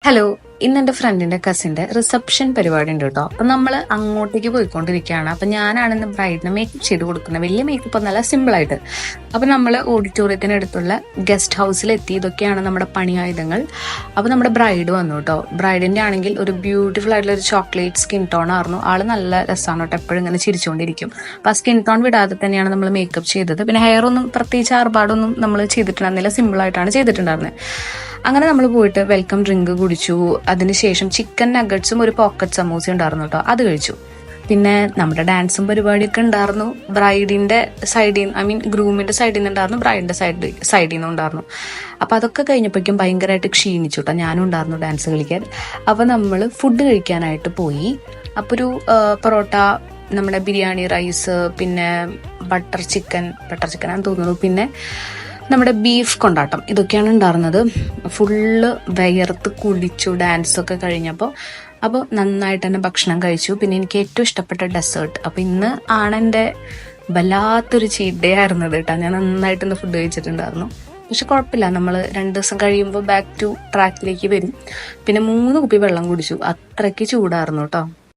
Hello, ഇന്ന് എൻ്റെ ഫ്രണ്ടിന്റെ കസിന്റെ റിസപ്ഷൻ പരിപാടി ഉണ്ട് കേട്ടോ. അപ്പൊ നമ്മൾ അങ്ങോട്ടേക്ക് പോയിക്കൊണ്ടിരിക്കുകയാണ്. അപ്പൊ ഞാനാണ് ഇന്ന് ബ്രൈഡിന് മേക്കപ്പ് ചെയ്ത് കൊടുക്കുന്നത്. വലിയ മേക്കപ്പ് ഒന്നല്ല, സിമ്പിൾ ആയിട്ട്. അപ്പൊ നമ്മൾ ഓഡിറ്റോറിയത്തിനടുത്തുള്ള ഗസ്റ്റ് ഹൗസിൽ എത്തി. ഇതൊക്കെയാണ് നമ്മുടെ പണിയായുധങ്ങൾ. അപ്പൊ നമ്മുടെ ബ്രൈഡ് വന്നു കേട്ടോ. ബ്രൈഡിന്റെ ആണെങ്കിൽ ഒരു ബ്യൂട്ടിഫുൾ ആയിട്ടുള്ള ഒരു ചോക്ലേറ്റ് സ്കിൻ ടോൺ ആയിരുന്നു. ആള് നല്ല രസമാണ് കേട്ടോ, എപ്പോഴും ഇങ്ങനെ ചിരിച്ചുകൊണ്ടിരിക്കും. അപ്പൊ ആ സ്കിൻ ടോൺ വിടാതെ തന്നെയാണ് നമ്മൾ മേക്കപ്പ് ചെയ്തത്. പിന്നെ ഹെയർ ഒന്നും പ്രത്യേകിച്ച് ആർഭാടൊന്നും നമ്മൾ ചെയ്തിട്ടുണ്ടായിരുന്നില്ല, സിമ്പിൾ ആയിട്ടാണ് ചെയ്തിട്ടുണ്ടായിരുന്നത്. അങ്ങനെ നമ്മൾ പോയിട്ട് വെൽക്കം ഡ്രിങ്ക് കുടിച്ചു. അതിനുശേഷം ചിക്കൻ നഗറ്റ്സും ഒരു പോക്കറ്റ് സമൂസ ഉണ്ടായിരുന്നു കേട്ടോ, അത് കഴിച്ചു. പിന്നെ നമ്മുടെ ഡാൻസും പരിപാടിയൊക്കെ ഉണ്ടായിരുന്നു. ബ്രൈഡിന്റെ സൈഡിൽ ഗ്രൂമിന്റെ സൈഡിൽ നിന്നുണ്ടായിരുന്നു, ബ്രൈഡിന്റെ സൈഡിൽ നിന്നും ഉണ്ടായിരുന്നു. അപ്പൊ അതൊക്കെ കഴിഞ്ഞപ്പോഴേക്കും ഭയങ്കരമായിട്ട് ക്ഷീണിച്ചു കേട്ടോ. ഞാനും ഉണ്ടായിരുന്നു ഡാൻസ് കളിക്കാൻ. അപ്പൊ നമ്മൾ ഫുഡ് കഴിക്കാനായിട്ട് പോയി. അപ്പൊ ഒരു പൊറോട്ട, നമ്മുടെ ബിരിയാണി റൈസ്, പിന്നെ ബട്ടർ ചിക്കൻ ആണെന്ന് തോന്നുന്നു, പിന്നെ നമ്മുടെ ബീഫ് കൊണ്ടാട്ടം, ഇതൊക്കെയാണ് ഉണ്ടായിരുന്നത്. ഫുള്ള് വിയർത്ത് കുളിച്ചു ഡാൻസൊക്കെ കഴിഞ്ഞപ്പോൾ. അപ്പോൾ നന്നായിട്ട് തന്നെ ഭക്ഷണം കഴിച്ചു. പിന്നെ എനിക്ക് ഏറ്റവും ഇഷ്ടപ്പെട്ട ഡെസേർട്ട്. അപ്പോൾ ഇന്ന് ആണ് എൻ്റെ വല്ലാത്തൊരു ചീറ്റ് ഡേ ആയിരുന്നത് കേട്ടോ. ഞാൻ നന്നായിട്ട് ഇന്ന് ഫുഡ് കഴിച്ചിട്ടുണ്ടായിരുന്നു. പക്ഷെ കുഴപ്പമില്ല, നമ്മൾ 2 ദിവസം കഴിയുമ്പോൾ ബാക്ക് ടു ട്രാക്കിലേക്ക് വരും. പിന്നെ 3 കുപ്പി വെള്ളം കുടിച്ചു, അത്രയ്ക്ക് ചൂടായിരുന്നു കേട്ടോ.